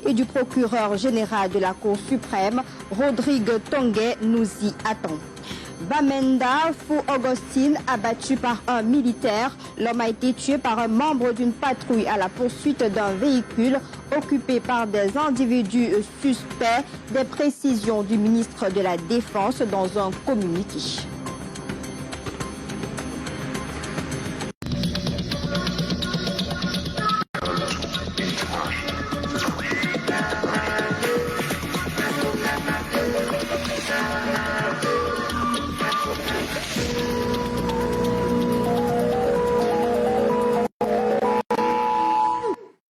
et du procureur général de la Cour suprême, Rodrigue Tonguet, nous y attend. Bamenda, Fou Augustine, abattu par un militaire. L'homme a été tué par un membre d'une patrouille à la poursuite d'un véhicule occupé par des individus suspects. Des précisions du ministre de la Défense dans un communiqué.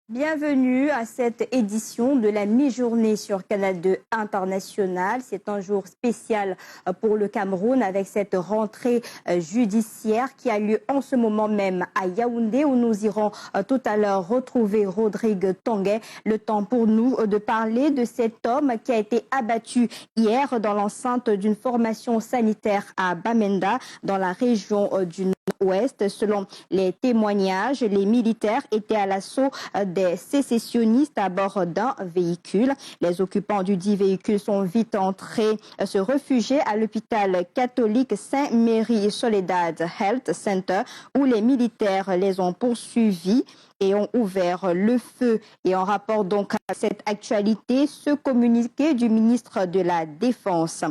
Bienvenue à cette édition de la mi-journée sur Canal 2 International. C'est un jour spécial pour le Cameroun avec cette rentrée judiciaire qui a lieu en ce moment même à Yaoundé où nous irons tout à l'heure retrouver Rodrigue Tonguet. Le temps pour nous de parler de cet homme qui a été abattu hier dans l'enceinte d'une formation sanitaire à Bamenda dans la région du Nord-Ouest. Selon les témoignages, les militaires étaient à l'assaut des sécessionnistes à bord d'un véhicule. Les occupants du dit véhicule sont vite entrés se réfugier à l'hôpital catholique Saint-Mary Soledad Health Center où les militaires les ont poursuivis et ont ouvert le feu. Et en rapport donc à cette actualité, ce communiqué du ministre de la Défense.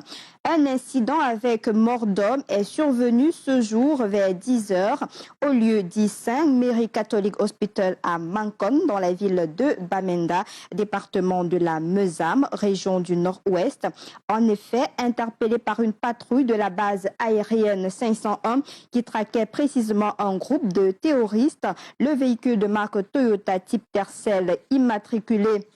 Un incident avec mort d'homme est survenu ce jour vers 10h au lieu dit Saint-Mary Catholic Hospital à Mankon dans la ville de Bamenda, département de la Meusam, région du Nord-Ouest. En effet, interpellé par une patrouille de la base aérienne 501 qui traquait précisément un groupe de terroristes, le véhicule de marque Toyota type Tercel immatriculé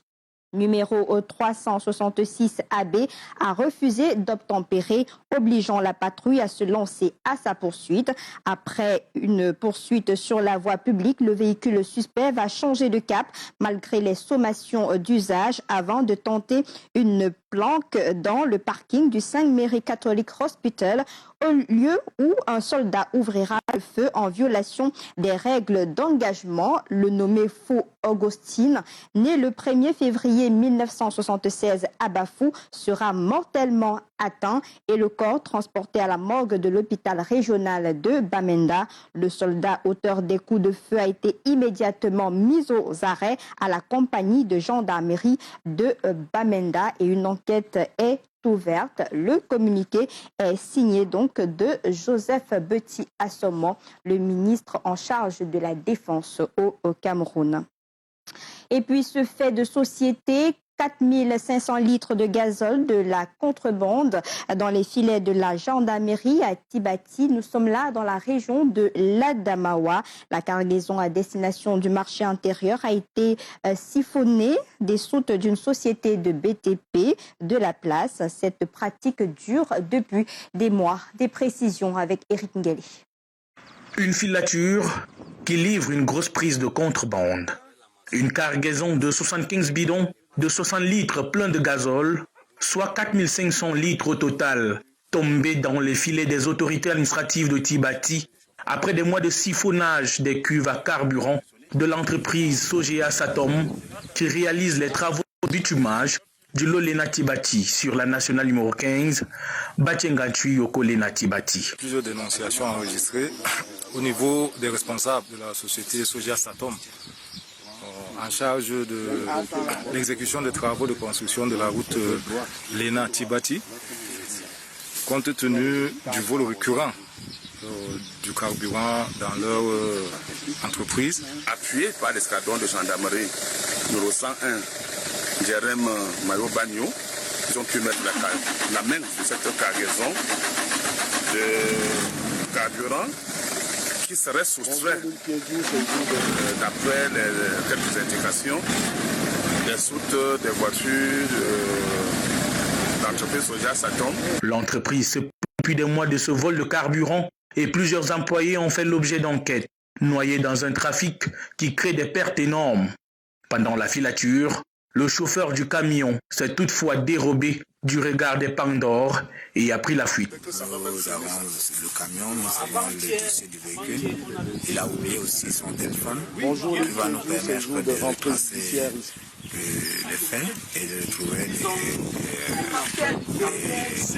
numéro 366 AB a refusé d'obtempérer, obligeant la patrouille à se lancer à sa poursuite. Après une poursuite sur la voie publique, le véhicule suspect va changer de cap malgré les sommations d'usage avant de tenter une planque dans le parking du Saint-Mary Catholic Hospital, au lieu où un soldat ouvrira le feu en violation des règles d'engagement. Le nommé Fou Augustine, né le 1er février 1976 à Bafou, sera mortellement atteint et le corps transporté à la morgue de l'hôpital régional de Bamenda. Le soldat auteur des coups de feu a été immédiatement mis aux arrêts à la compagnie de gendarmerie de Bamenda et une enquête est ouverte. Le communiqué est signé donc de Joseph Beti Assoman, le ministre en charge de la Défense au Cameroun. Et puis ce fait de société, 4500 litres de gazole de la contrebande dans les filets de la gendarmerie à Tibati. Nous sommes là dans la région de l'Adamawa. La cargaison à destination du marché intérieur a été siphonnée des soutes d'une société de BTP de la place. Cette pratique dure depuis des mois. Des précisions avec Eric Ngeli. Une filature qui livre une grosse prise de contrebande. Une cargaison de 75 bidons de 60 litres pleins de gazole, soit 4500 litres au total, tombés dans les filets des autorités administratives de Tibati après des mois de siphonnage des cuves à carburant de l'entreprise Sogea Satom qui réalise les travaux de bitumage du Lolena Tibati sur la nationale numéro 15, Batiengatui Yokolena Tibati. Plusieurs dénonciations enregistrées au niveau des responsables de la société Sogea Satom en charge de l'exécution des travaux de construction de la route Lena Tibati, compte tenu du vol récurrent du carburant dans leur entreprise. Appuyé par l'escadron de gendarmerie numéro 101, Jerem Mayo Bagno, ils ont pu mettre la main sur cette cargaison de carburant qui serait soustrait, d'après quelques indications, des soutes des voitures d'entreprise Sogea Satom. L'entreprise se depuis des mois de ce vol de carburant et plusieurs employés ont fait l'objet d'enquêtes, noyés dans un trafic qui crée des pertes énormes. Pendant la filature, le chauffeur du camion s'est toutefois dérobé du regard des Pandores et a pris la fuite. Nous avons le camion, nous avons le dossier du véhicule. Il a oublié aussi son téléphone. Bonjour, il va nous permettre de rentrer les faits et de trouver les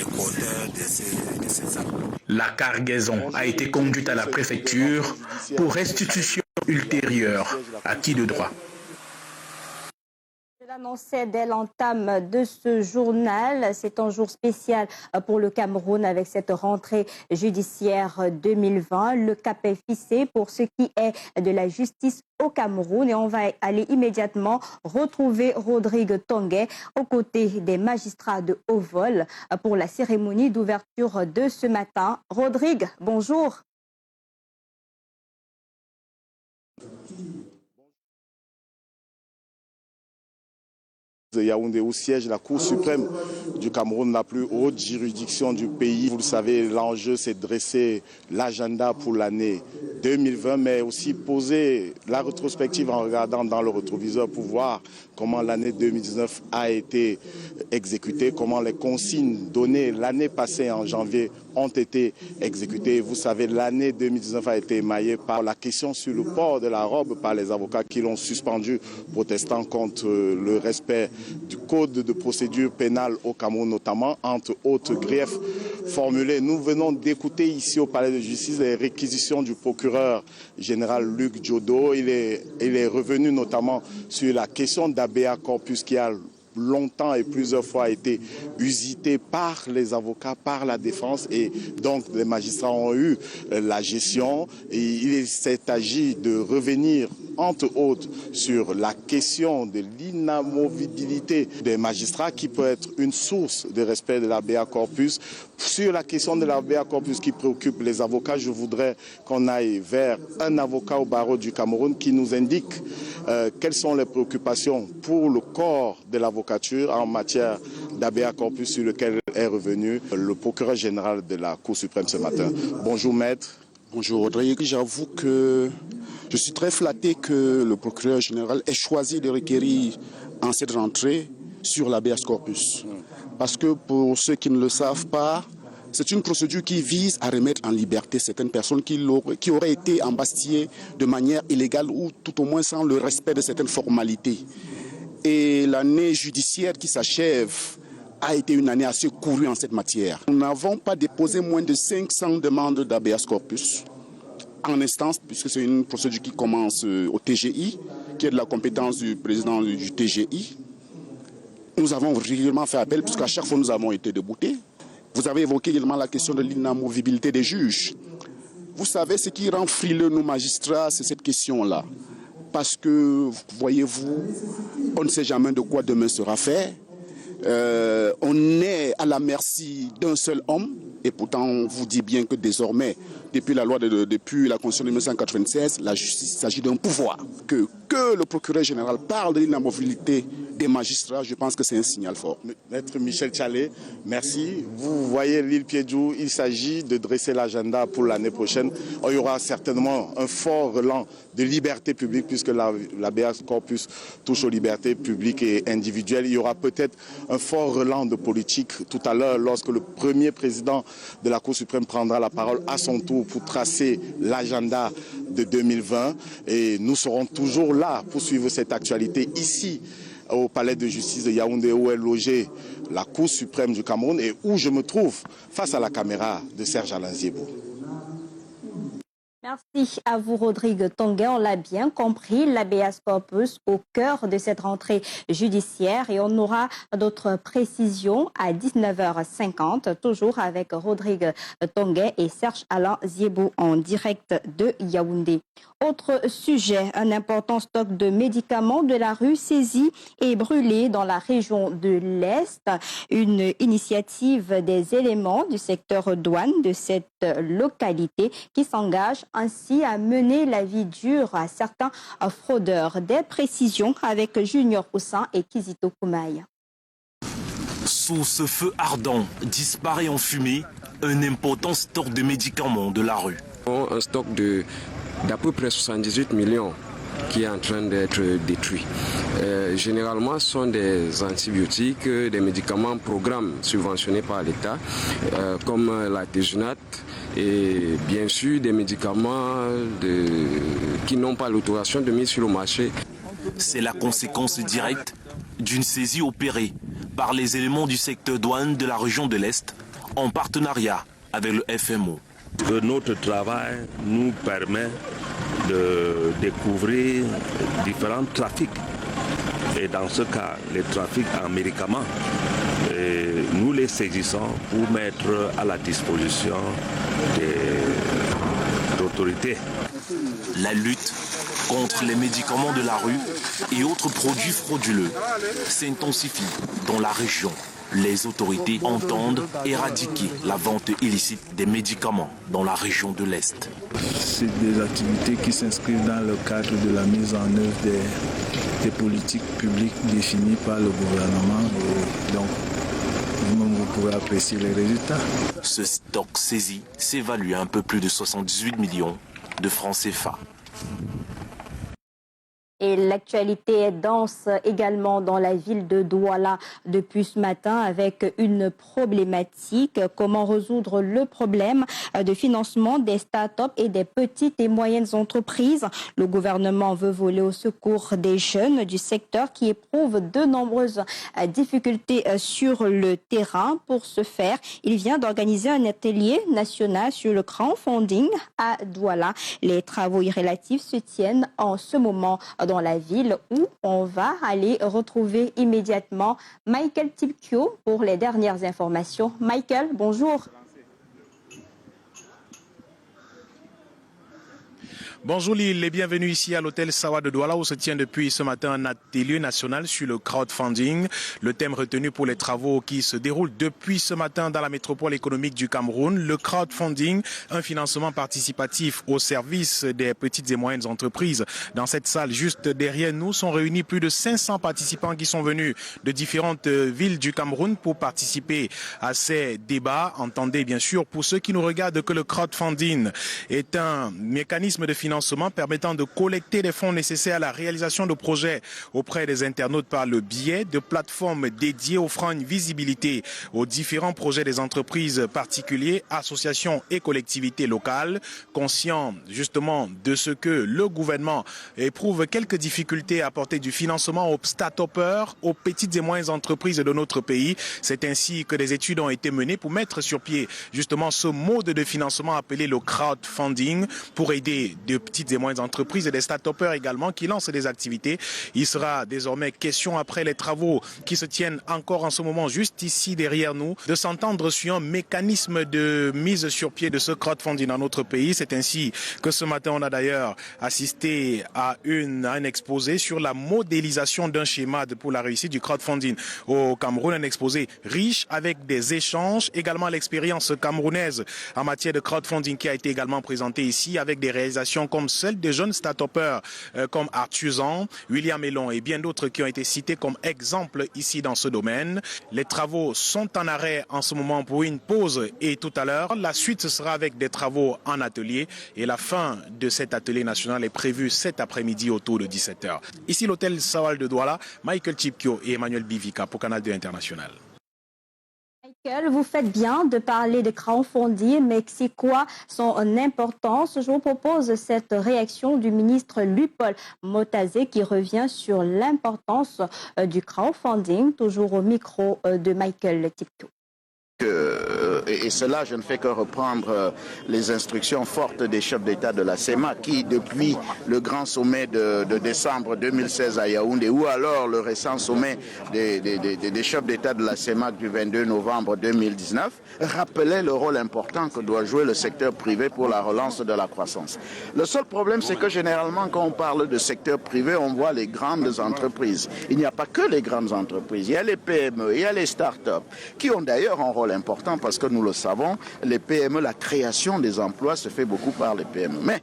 porteurs de ces armes. La cargaison a été conduite à la préfecture pour restitution ultérieure à qui de droit. Je l'annonçais dès l'entame de ce journal. C'est un jour spécial pour le Cameroun avec cette rentrée judiciaire 2020. Le cap est fixé pour ce qui est de la justice au Cameroun et on va aller immédiatement retrouver Rodrigue Tonguet aux côtés des magistrats de haut vol pour la cérémonie d'ouverture de ce matin. Rodrigue, bonjour. Yaoundé, où siège la Cour suprême du Cameroun, la plus haute juridiction du pays. Vous le savez, l'enjeu, c'est de dresser l'agenda pour l'année 2020, mais aussi poser la rétrospective en regardant dans le rétroviseur pour voir comment l'année 2019 a été exécutée, comment les consignes données l'année passée en janvier ont été exécutées. Vous savez, l'année 2019 a été émaillée par la question sur le port de la robe par les avocats qui l'ont suspendu, protestant contre le respect du code de procédure pénale au Cameroun, notamment, entre autres griefs formulés. Nous venons d'écouter ici au Palais de Justice les réquisitions du procureur général Luc Diodo. Il est revenu notamment sur la question d'Habeas Corpus qui a longtemps et plusieurs fois été usité par les avocats, par la défense, et donc les magistrats ont eu la gestion. Et il s'est agi de revenir entre autres sur la question de l'inamovibilité des magistrats qui peut être une source de respect de l'habeas corpus. Sur la question de l'habeas corpus qui préoccupe les avocats, je voudrais qu'on aille vers un avocat au barreau du Cameroun qui nous indique quelles sont les préoccupations pour le corps de l'avocature en matière d'habeas corpus sur lequel est revenu le procureur général de la Cour suprême ce matin. Bonjour maître. Bonjour Rodrigue, j'avoue que je suis très flatté que le procureur général ait choisi de requérir en cette rentrée sur l'habeas corpus. Parce que pour ceux qui ne le savent pas, c'est une procédure qui vise à remettre en liberté certaines personnes qui auraient été embastillées de manière illégale ou tout au moins sans le respect de certaines formalités. Et l'année judiciaire qui s'achève a été une année assez courue en cette matière. Nous n'avons pas déposé moins de 500 demandes d'habeas corpus en instance, puisque c'est une procédure qui commence au TGI, qui est de la compétence du président du TGI. Nous avons régulièrement fait appel, puisqu'à chaque fois nous avons été déboutés. Vous avez évoqué également la question de l'inamovibilité des juges. Vous savez, ce qui rend frileux nos magistrats, c'est cette question-là. Parce que, voyez-vous, on ne sait jamais de quoi demain sera fait. On est à la merci d'un seul homme, et pourtant on vous dit bien que désormais, depuis la Constitution de 1996, la justice s'agit d'un pouvoir. Que le procureur général parle de l'inamovibilité des magistrats, je pense que c'est un signal fort. Maître Michel Tchalé, merci. Vous voyez l'île Piédou, il s'agit de dresser l'agenda pour l'année prochaine. Il y aura certainement un fort relan de liberté publique puisque l'habeas corpus touche aux libertés publiques et individuelles. Il y aura peut-être un fort relan de politique tout à l'heure lorsque le premier président de la Cour suprême prendra la parole à son tour pour tracer l'agenda de 2020. Et nous serons toujours là pour suivre cette actualité ici au Palais de justice de Yaoundé où est logée la Cour suprême du Cameroun et où je me trouve face à la caméra de Serge Alain Ziebo. Merci à vous Rodrigue Tonguet, on l'a bien compris, l'habeas corpus au cœur de cette rentrée judiciaire et on aura d'autres précisions à 19h50, toujours avec Rodrigue Tonguet et Serge Alain Ziebo en direct de Yaoundé. Autre sujet, un important stock de médicaments de la rue saisi et brûlé dans la région de l'Est. Une initiative des éléments du secteur douane de cette localité qui s'engage ainsi à mener la vie dure à certains fraudeurs. Des précisions avec Junior Houssin et Kizito Koumaï. Sous ce feu ardent, disparaît en fumée un important stock de médicaments de la rue. Un stock d'à peu près 78 millions qui est en train d'être détruit. Généralement, ce sont des antibiotiques, des médicaments programmes subventionnés par l'État, comme la Téjunate, et bien sûr des médicaments qui n'ont pas l'autorisation de mise sur le marché. On C'est la conséquence directe d'une saisie opérée par les éléments du secteur douane de la région de l'Est en partenariat avec le FMO. Que notre travail nous permet de découvrir différents trafics. Et dans ce cas, les trafics en médicaments, nous les saisissons pour mettre à la disposition des autorités. La lutte contre les médicaments de la rue et autres produits frauduleux s'intensifie dans la région. Les autorités entendent éradiquer la vente illicite des médicaments dans la région de l'Est. C'est des activités qui s'inscrivent dans le cadre de la mise en œuvre des politiques publiques définies par le gouvernement. Donc, vous-même, vous pouvez apprécier les résultats. Ce stock saisi s'évalue à un peu plus de 78 millions de francs CFA. Et l'actualité est dense également dans la ville de Douala depuis ce matin avec une problématique. Comment résoudre le problème de financement des start-up et des petites et moyennes entreprises? Le gouvernement veut voler au secours des jeunes du secteur qui éprouvent de nombreuses difficultés sur le terrain. Pour ce faire, il vient d'organiser un atelier national sur le crowdfunding à Douala. Les travaux y relatifs se tiennent en ce moment dans la ville où on va aller retrouver immédiatement Michael Tipkio pour les dernières informations. Michael, bonjour. Bonjour Lille et bienvenue ici à l'hôtel Sawa de Douala où se tient depuis ce matin un atelier national sur le crowdfunding. Le thème retenu pour les travaux qui se déroulent depuis ce matin dans la métropole économique du Cameroun, le crowdfunding, un financement participatif au service des petites et moyennes entreprises. Dans cette salle juste derrière nous sont réunis plus de 500 participants qui sont venus de différentes villes du Cameroun pour participer à ces débats. Entendez bien sûr pour ceux qui nous regardent que le crowdfunding est un mécanisme de financement permettant de collecter les fonds nécessaires à la réalisation de projets auprès des internautes par le biais de plateformes dédiées offrant une visibilité aux différents projets des entreprises particuliers, associations et collectivités locales. Conscient justement de ce que le gouvernement éprouve quelques difficultés à apporter du financement aux start-upers, aux petites et moyennes entreprises de notre pays. C'est ainsi que des études ont été menées pour mettre sur pied justement ce mode de financement appelé le crowdfunding pour aider de petites et moyennes entreprises et des start-upers également qui lancent des activités. Il sera désormais question, après les travaux qui se tiennent encore en ce moment juste ici derrière nous, de s'entendre sur un mécanisme de mise sur pied de ce crowdfunding dans notre pays. C'est ainsi que ce matin, on a d'ailleurs assisté à un exposé sur la modélisation d'un schéma pour la réussite du crowdfunding au Cameroun. Un exposé riche avec des échanges, également l'expérience camerounaise en matière de crowdfunding qui a été également présentée ici avec des réalisations comme celle des jeunes start-upers comme Artusan, William Elon et bien d'autres qui ont été cités comme exemples ici dans ce domaine. Les travaux sont en arrêt en ce moment pour une pause et tout à l'heure, la suite sera avec des travaux en atelier et la fin de cet atelier national est prévue cet après-midi autour de 17h. Ici l'hôtel Sawal de Douala, Michael Tipkio et Emmanuel Bivika pour Canal 2 International. Michael, vous faites bien de parler de crowdfunding, mais c'est quoi son importance? Je vous propose cette réaction du ministre Luc-Paul Motazé qui revient sur l'importance du crowdfunding, toujours au micro de Michael Tipkio. Et cela, je ne fais que reprendre les instructions fortes des chefs d'État de la CEMAC qui, depuis le grand sommet de décembre 2016 à Yaoundé ou alors le récent sommet des chefs d'État de la CEMAC du 22 novembre 2019, rappelaient le rôle important que doit jouer le secteur privé pour la relance de la croissance. Le seul problème, c'est que généralement, quand on parle de secteur privé, on voit les grandes entreprises. Il n'y a pas que les grandes entreprises, il y a les PME, il y a les start-up qui ont d'ailleurs un rôle important parce que nous le savons, les PME, la création des emplois se fait beaucoup par les PME. Mais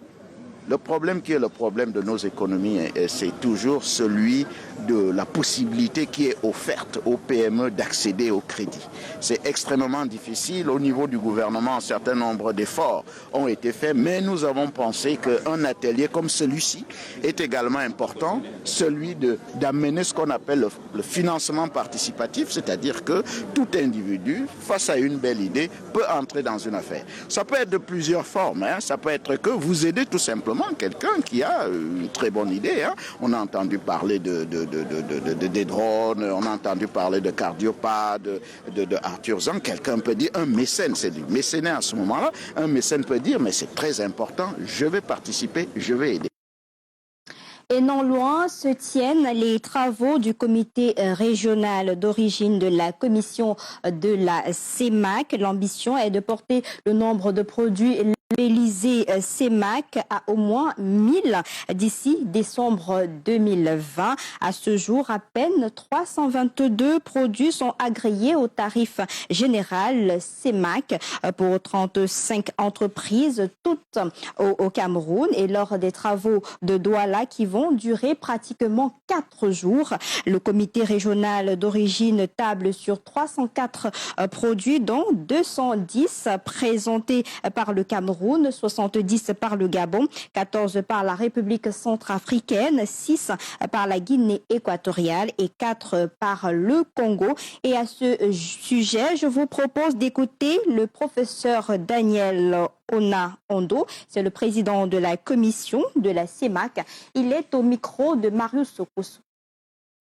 le problème qui est le problème de nos économies, c'est toujours celui de la possibilité qui est offerte aux PME d'accéder au crédit. C'est extrêmement difficile. Au niveau du gouvernement, un certain nombre d'efforts ont été faits, mais nous avons pensé qu'un atelier comme celui-ci est également important, celui d'amener ce qu'on appelle le financement participatif, c'est-à-dire que tout individu, face à une belle idée, peut entrer dans une affaire. Ça peut être de plusieurs formes. Ça peut être que vous aidez tout simplement simplement quelqu'un qui a une très bonne idée. Hein. On a entendu parler des drones, on a entendu parler de cardiopades, de Arthur Zang. Quelqu'un peut dire, un mécène, c'est du mécénat à ce moment-là, un mécène peut dire, mais c'est très important, je vais participer, je vais aider. Et non loin se tiennent les travaux du comité régional d'origine de la commission de la CEMAC. L'ambition est de porter le nombre de produits labellisés CEMAC à au moins 1000 d'ici décembre 2020. À ce jour, à peine 322 produits sont agréés au tarif général CEMAC pour 35 entreprises, toutes au Cameroun. Et lors des travaux de Douala qui vont durer pratiquement 4 jours, le comité régional d'origine table sur 304 produits, dont 210 présentés par le Cameroun, 70 par le Gabon, 14 par la République centrafricaine, 6 par la Guinée équatoriale et 4 par le Congo. Et à ce sujet, je vous propose d'écouter le professeur Daniel Ona-Ondo, c'est le président de la commission de la CEMAC. Il est au micro de Marius Sokoso.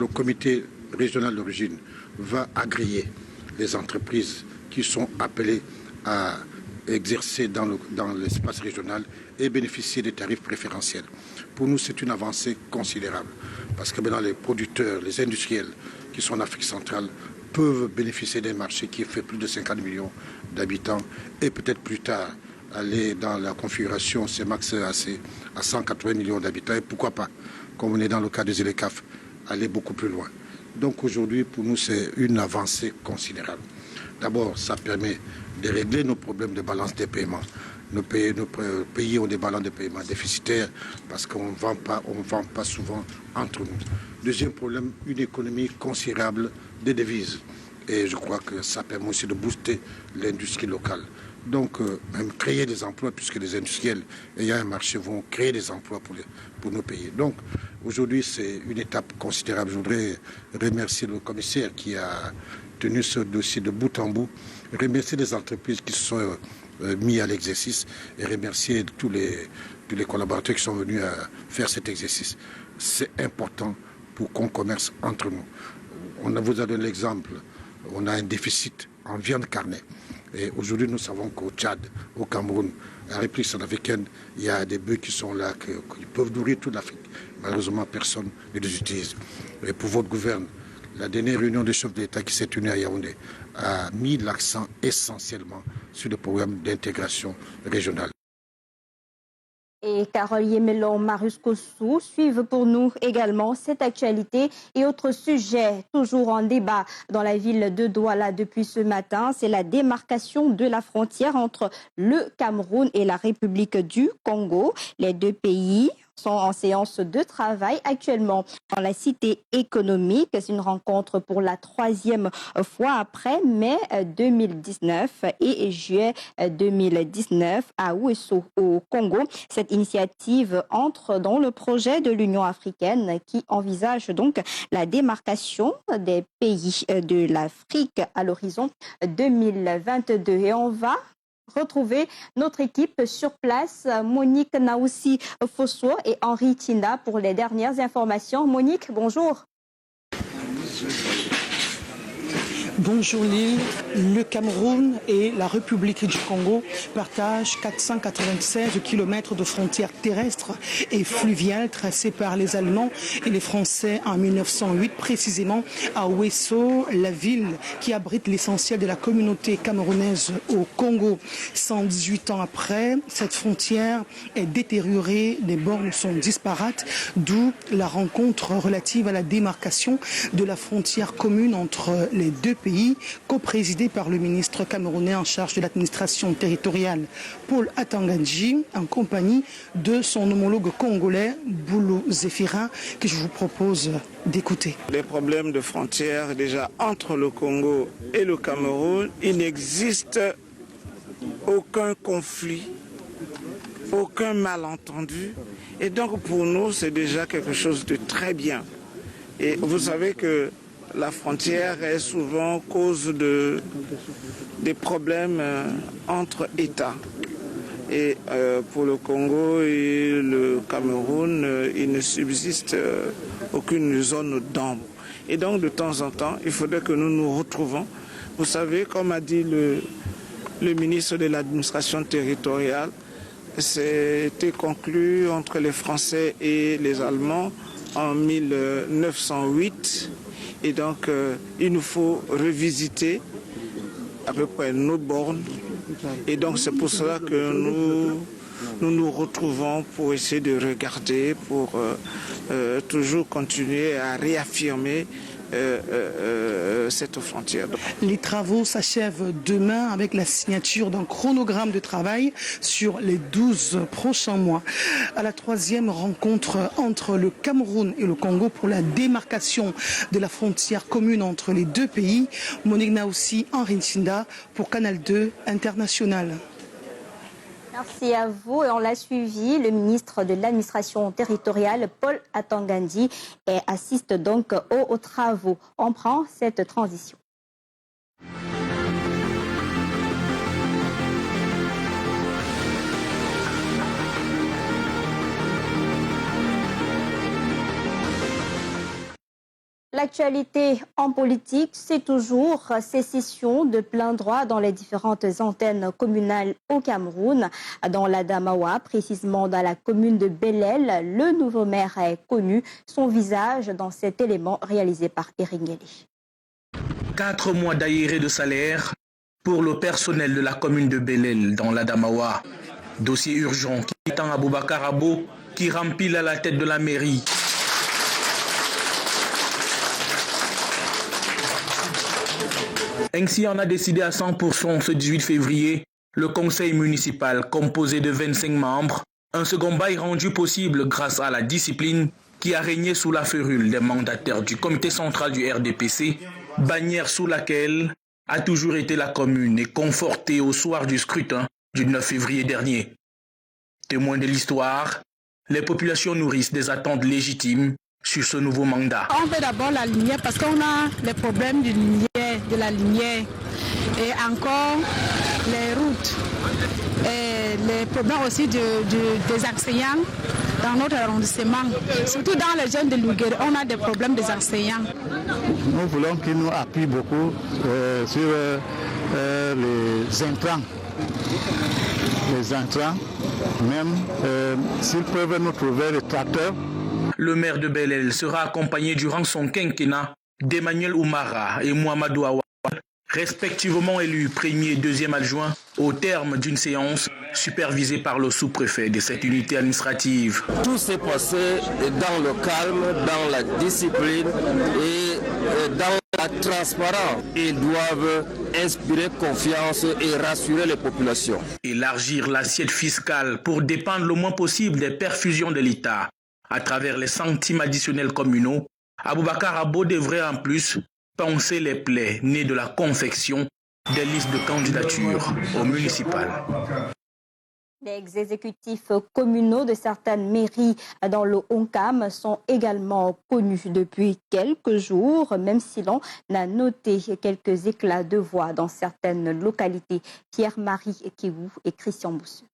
Le comité régional d'origine va agréer les entreprises qui sont appelées à exercer dans l'espace régional et bénéficier des tarifs préférentiels. Pour nous, c'est une avancée considérable parce que maintenant les producteurs, les industriels qui sont en Afrique centrale peuvent bénéficier d'un marché qui fait plus de 50 millions d'habitants et peut-être plus tard aller dans la configuration CEMAC à 180 millions d'habitants et pourquoi pas, comme on est dans le cas des ELECAF, aller beaucoup plus loin. Donc aujourd'hui, pour nous, c'est une avancée considérable. D'abord, ça permet de régler nos problèmes de balance des paiements. Nos pays ont des balances de paiement déficitaires parce qu'on ne vend pas souvent entre nous. Deuxième problème, une économie considérable des devises. Et je crois que ça permet aussi de booster l'industrie locale. Donc, même créer des emplois, puisque les industriels ayant un marché vont créer des emplois pour nos pays. Donc, aujourd'hui, c'est une étape considérable. Je voudrais remercier le commissaire qui a tenu ce dossier de bout en bout, remercier les entreprises qui se sont mis à l'exercice et remercier tous les collaborateurs qui sont venus à faire cet exercice. C'est important pour qu'on commerce entre nous. On vous a donné l'exemple, on a un déficit en viande carnée. Et aujourd'hui, nous savons qu'au Tchad, au Cameroun, à la République centrafricaine, il y a des bœufs qui sont là, qui peuvent nourrir toute l'Afrique. Malheureusement, personne ne les utilise. Et pour votre gouvernement, la dernière réunion des chefs d'État qui s'est tenue à Yaoundé a mis l'accent essentiellement sur le programme d'intégration régionale. Et Carole Yemelon, Marius Kossou suivent pour nous également cette actualité et autre sujet toujours en débat dans la ville de Douala depuis ce matin, c'est la démarcation de la frontière entre le Cameroun et la République du Congo. Les deux pays sont en séance de travail actuellement dans la cité économique. C'est une rencontre pour la 3e fois après mai 2019 et juillet 2019 à Ouesso au Congo. Cette initiative entre dans le projet de l'Union africaine qui envisage donc la démarcation des pays de l'Afrique à l'horizon 2022. Et on va retrouver notre équipe sur place, Monique Naoussi Fosso et Henri Tinda pour les dernières informations. Monique, bonjour. Bonjour Lille, le Cameroun et la République du Congo partagent 496 km de frontières terrestres et fluviales tracées par les Allemands et les Français en 1908, précisément à Ouesso, la ville qui abrite l'essentiel de la communauté camerounaise au Congo. 118 ans après, cette frontière est détériorée, les bornes sont disparates, d'où la rencontre relative à la démarcation de la frontière commune entre les deux pays, co-présidé par le ministre camerounais en charge de l'administration territoriale, Paul Atangadji, en compagnie de son homologue congolais, Boulou Zéphira, que je vous propose d'écouter. Les problèmes de frontières, déjà entre le Congo et le Cameroun, il n'existe aucun conflit, aucun malentendu. Et donc pour nous, c'est déjà quelque chose de très bien. Et vous savez que la frontière est souvent cause des problèmes entre États. Et pour le Congo et le Cameroun, il ne subsiste aucune zone d'ombre. Et donc de temps en temps, il faudrait que nous nous retrouvons. Vous savez, comme a dit le ministre de l'administration territoriale, c'était conclu entre les Français et les Allemands en 1908. Et donc, il nous faut revisiter à peu près nos bornes. Et donc, c'est pour cela que nous retrouvons pour essayer de regarder, pour toujours continuer à réaffirmer cette frontière. Les travaux s'achèvent demain avec la signature d'un chronogramme de travail sur les 12 prochains mois. À la troisième rencontre entre le Cameroun et le Congo pour la démarcation de la frontière commune entre les deux pays, Monique Naoussi, Henri Ntinda pour Canal 2 International. Merci à vous. Et on l'a suivi, le ministre de l'administration territoriale, Paul Atangandi, assiste donc aux travaux. On prend cette transition. L'actualité en politique, c'est toujours sécession de plein droit dans les différentes antennes communales au Cameroun. Dans l'Adamawa, précisément dans la commune de Belel, le nouveau maire est connu. Son visage dans cet élément réalisé par Eric Ngeli. 4 mois d'aéré de salaire pour le personnel de la commune de Belel dans l'Adamawa. Dossier urgent qui attend Aboubakar Abo qui rempile à la tête de la mairie. Ainsi en a décidé à 100% ce 18 février le conseil municipal composé de 25 membres, un second bail rendu possible grâce à la discipline qui a régné sous la férule des mandataires du comité central du RDPC, bannière sous laquelle a toujours été la commune et confortée au soir du scrutin du 9 février dernier. Témoins de l'histoire, les populations nourrissent des attentes légitimes sur ce nouveau mandat. On fait d'abord la lumière parce qu'on a les problèmes de la lumière et encore les routes et les problèmes aussi des enseignants dans notre arrondissement. Surtout dans les jeunes de Louguéré, on a des problèmes des enseignants. Nous voulons qu'ils nous appuient beaucoup sur les intrants. Les intrants, même s'ils peuvent nous trouver les tracteurs. Le maire de Belel sera accompagné durant son quinquennat d'Emmanuel Oumara et Mouamadou Awa, respectivement élus premier et deuxième adjoint au terme d'une séance supervisée par le sous-préfet de cette unité administrative. Tout s'est passé dans le calme, dans la discipline et dans la transparence. Ils doivent inspirer confiance et rassurer les populations. Élargir l'assiette fiscale pour dépendre le moins possible des perfusions de l'État à travers les centimes additionnels communaux, Aboubakar Abo devrait en plus panser les plaies nées de la confection des listes de candidature au municipal. Les exécutifs communaux de certaines mairies dans le Onkam sont également connus depuis quelques jours, même si l'on a noté quelques éclats de voix dans certaines localités. Pierre-Marie Kiwou et Christian Bousseux.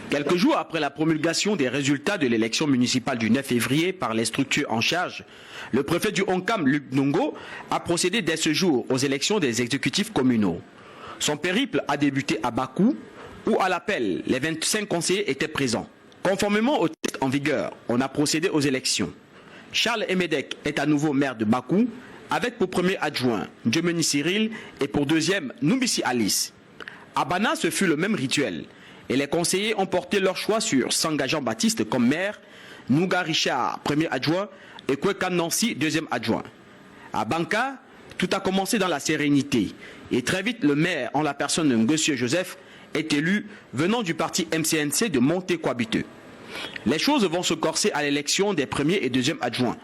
Quelques jours après la promulgation des résultats de l'élection municipale du 9 février par les structures en charge, le préfet du Onkam, Luc Nongo, a procédé dès ce jour aux élections des exécutifs communaux. Son périple a débuté à Bakou, où à l'appel, les 25 conseillers étaient présents. Conformément au texte en vigueur, on a procédé aux élections. Charles Emedek est à nouveau maire de Bakou, avec pour premier adjoint Djemeni Cyril et pour deuxième Noubissi Alice. À Bana, ce fut le même rituel. Et les conseillers ont porté leur choix sur Sanga Jean-Baptiste comme maire, Nouga Richard, premier adjoint, et Kweka Nancy, deuxième adjoint. À Banka, tout a commencé dans la sérénité. Et très vite, le maire, en la personne de Monsieur Joseph, est élu venant du parti MCNC de Monté-Coabiteux. Les choses vont se corser à l'élection des premiers et deuxièmes adjoints,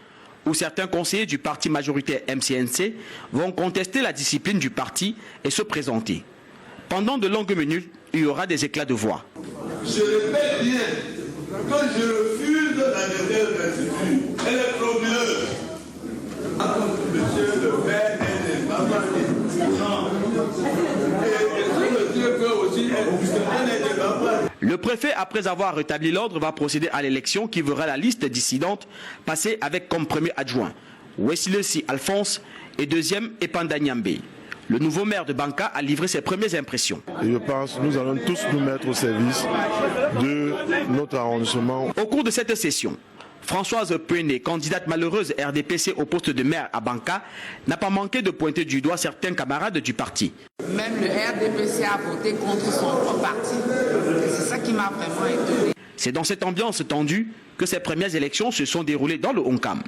où certains conseillers du parti majoritaire MCNC vont contester la discipline du parti et se présenter. Pendant de longues minutes, il y aura des éclats de voix. Je répète bien que je refuse la dernière investiture. Elle est frauduleuse. Monsieur le maire n'est pas parti. Et monsieur le maire aussi est Le préfet, après avoir rétabli l'ordre, va procéder à l'élection qui verra la liste dissidente passer avec comme premier adjoint Wessilesi Alphonse et deuxième Epanda Nyambe. Le nouveau maire de Banka a livré ses premières impressions. Et je pense que nous allons tous nous mettre au service de notre arrondissement. Au cours de cette session, Françoise Peuné, candidate malheureuse RDPC au poste de maire à Banka, n'a pas manqué de pointer du doigt certains camarades du parti. Même le RDPC a voté contre son propre parti. C'est ça qui m'a vraiment étonné. C'est dans cette ambiance tendue que ces premières élections se sont déroulées dans le Honkam.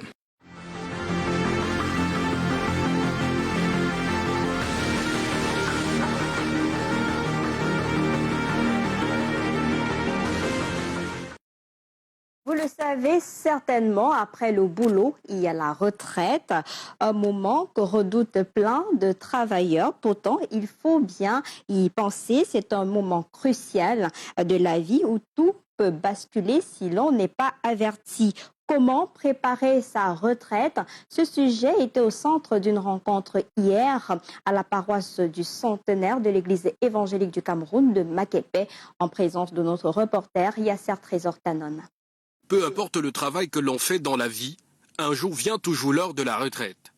Vous le savez certainement, après le boulot, il y a la retraite, un moment que redoutent plein de travailleurs. Pourtant, il faut bien y penser, c'est un moment crucial de la vie où tout peut basculer si l'on n'est pas averti. Comment préparer sa retraite? Ce sujet était au centre d'une rencontre hier à la paroisse du centenaire de l'église évangélique du Cameroun de Makepe, en présence de notre reporter Yasser Trésor Tanon. Peu importe le travail que l'on fait dans la vie, un jour vient toujours l'heure de la retraite.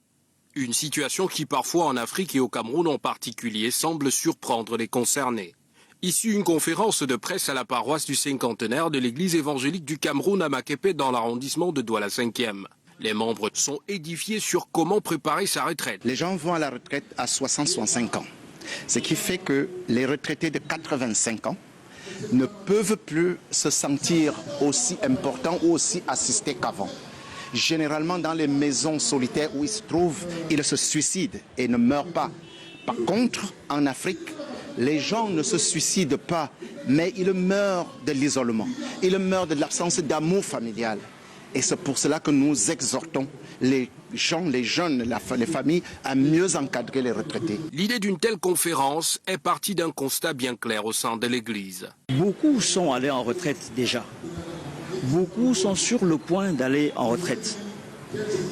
Une situation qui parfois en Afrique et au Cameroun en particulier semble surprendre les concernés. Issue une conférence de presse à la paroisse du cinquantenaire de l'église évangélique du Cameroun à Makepe dans l'arrondissement de Douala 5e. Les membres sont édifiés sur comment préparer sa retraite. Les gens vont à la retraite à 60-65 ans. Ce qui fait que les retraités de 85 ans ne peuvent plus se sentir aussi importants ou aussi assistés qu'avant. Généralement, dans les maisons solitaires où ils se trouvent, ils se suicident et ne meurent pas. Par contre, en Afrique, les gens ne se suicident pas, mais ils meurent de l'isolement. Ils meurent de l'absence d'amour familial. Et c'est pour cela que nous exhortons les gens, les jeunes, les familles à mieux encadrer les retraités. L'idée d'une telle conférence est partie d'un constat bien clair au sein de l'Église. Beaucoup sont allés en retraite déjà. Beaucoup sont sur le point d'aller en retraite.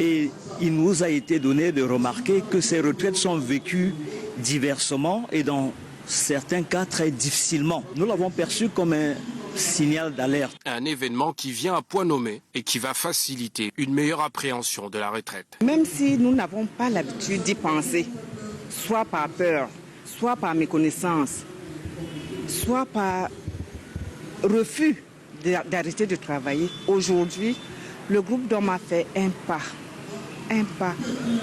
Et il nous a été donné de remarquer que ces retraites sont vécues diversement et dans certains cas très difficilement. Nous l'avons perçu comme un signal d'alerte. Un événement qui vient à point nommé et qui va faciliter une meilleure appréhension de la retraite. Même si nous n'avons pas l'habitude d'y penser, soit par peur, soit par méconnaissance, soit par refus d'arrêter de travailler, aujourd'hui, le groupe d'hommes a fait un pas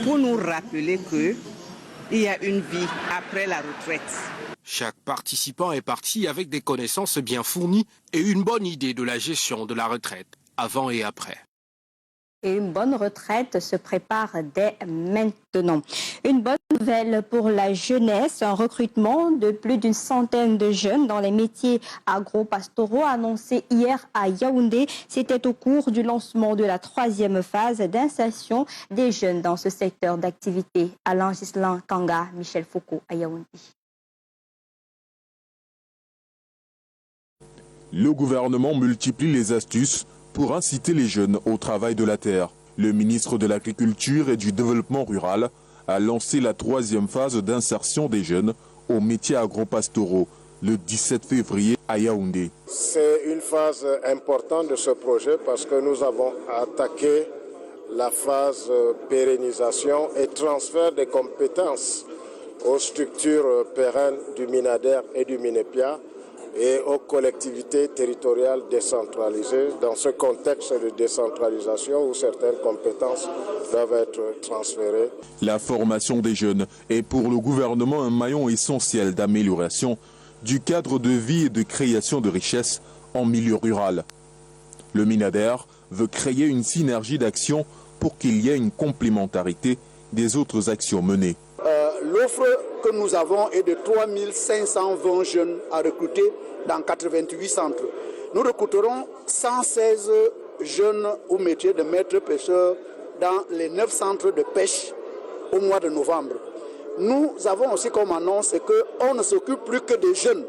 pour nous rappeler qu'il y a une vie après la retraite. Chaque participant est parti avec des connaissances bien fournies et une bonne idée de la gestion de la retraite, avant et après. Et une bonne retraite se prépare dès maintenant. Une bonne nouvelle pour la jeunesse, un recrutement de plus d'une centaine de jeunes dans les métiers agro-pastoraux annoncé hier à Yaoundé. C'était au cours du lancement de la 3e phase d'insertion des jeunes dans ce secteur d'activité. Alain Gislain Kanga, Michel Foucault à Yaoundé. Le gouvernement multiplie les astuces pour inciter les jeunes au travail de la terre. Le ministre de l'Agriculture et du Développement rural a lancé la 3e phase d'insertion des jeunes aux métiers agro-pastoraux le 17 février à Yaoundé. C'est une phase importante de ce projet parce que nous avons attaqué la phase pérennisation et transfert des compétences aux structures pérennes du Minader et du Minepia et aux collectivités territoriales décentralisées dans ce contexte de décentralisation où certaines compétences doivent être transférées. La formation des jeunes est pour le gouvernement un maillon essentiel d'amélioration du cadre de vie et de création de richesses en milieu rural. Le Minader veut créer une synergie d'action pour qu'il y ait une complémentarité des autres actions menées. L'offre que nous avons est de 3 520 jeunes à recruter dans 88 centres. Nous recruterons 116 jeunes au métier de maître pêcheur dans les 9 centres de pêche au mois de novembre. Nous avons aussi comme annonce qu'on ne s'occupe plus que des jeunes.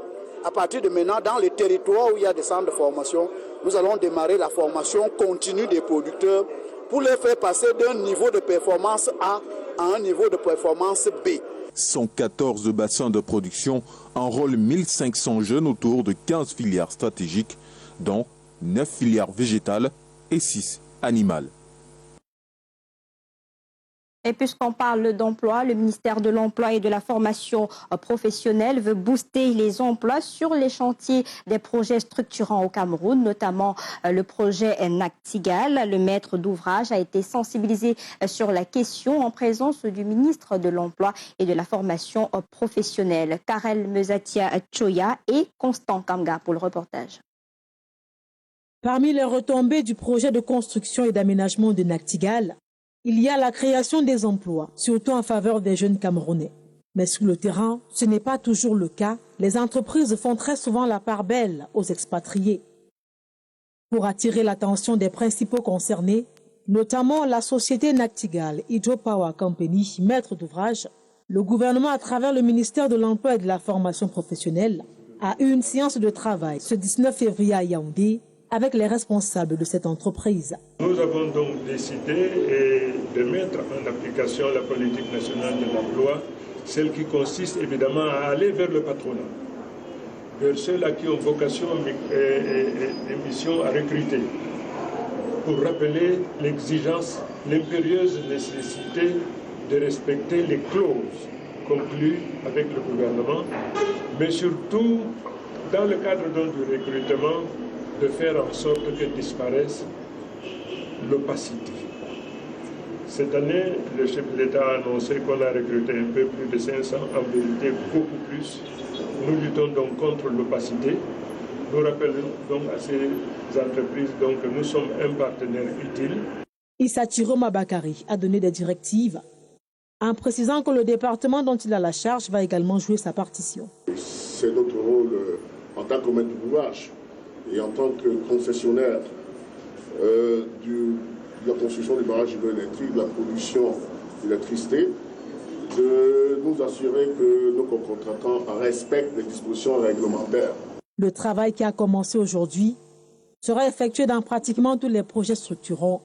À partir de maintenant, dans les territoires où il y a des centres de formation, nous allons démarrer la formation continue des producteurs pour les faire passer d'un niveau de performance A à un niveau de performance B. 114 bassins de production enrôlent 1500 jeunes autour de 15 filières stratégiques, dont 9 filières végétales et 6 animales. Et puisqu'on parle d'emploi, le ministère de l'Emploi et de la Formation professionnelle veut booster les emplois sur les chantiers des projets structurants au Cameroun, notamment le projet Nactigal. Le maître d'ouvrage a été sensibilisé sur la question en présence du ministre de l'Emploi et de la Formation professionnelle. Karel Mezatia Choya et Constant Kamga pour le reportage. Parmi les retombées du projet de construction et d'aménagement de Nactigal, il y a la création des emplois, surtout en faveur des jeunes Camerounais. Mais sur le terrain, ce n'est pas toujours le cas. Les entreprises font très souvent la part belle aux expatriés. Pour attirer l'attention des principaux concernés, notamment la société Nactigal Hydropower Company, maître d'ouvrage, le gouvernement, à travers le ministère de l'Emploi et de la Formation professionnelle, a eu une séance de travail ce 19 février à Yaoundé avec les responsables de cette entreprise. Nous avons donc décidé de mettre en application la politique nationale de l'emploi, celle qui consiste évidemment à aller vers le patronat, vers ceux-là qui ont vocation et mission à recruter, pour rappeler l'exigence, l'impérieuse nécessité de respecter les clauses conclues avec le gouvernement, mais surtout, dans le cadre donc du recrutement, de faire en sorte que disparaisse l'opacité. Cette année, le chef de l'État a annoncé qu'on a recruté un peu plus de 500, en vérité beaucoup plus. Nous luttons donc contre l'opacité. Nous rappelons donc à ces entreprises donc, que nous sommes un partenaire utile. Issa Chiroma Bakari a donné des directives en précisant que le département dont il a la charge va également jouer sa partition. C'est notre rôle en tant que maître d'ouvrage et en tant que concessionnaire de la construction du barrage hydroélectrique, de la production d'électricité, de nous assurer que nos contractants respectent les dispositions réglementaires. Le travail qui a commencé aujourd'hui sera effectué dans pratiquement tous les projets structurants